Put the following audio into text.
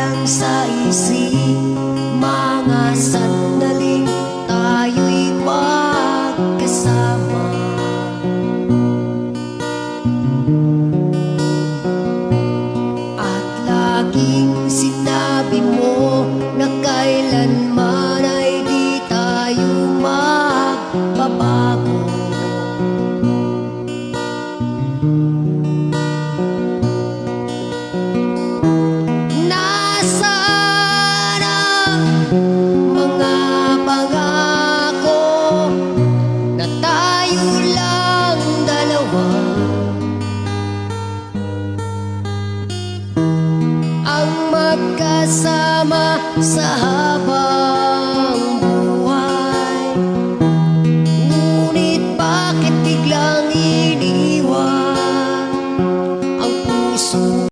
lang sa isip, mga sandaling tayo'y magkasama. At laging sinabi mo na kailanman ay di tayo magbabago. Nasaan ang mga pangako na tayo lang dalawa, ang magkasama sa habang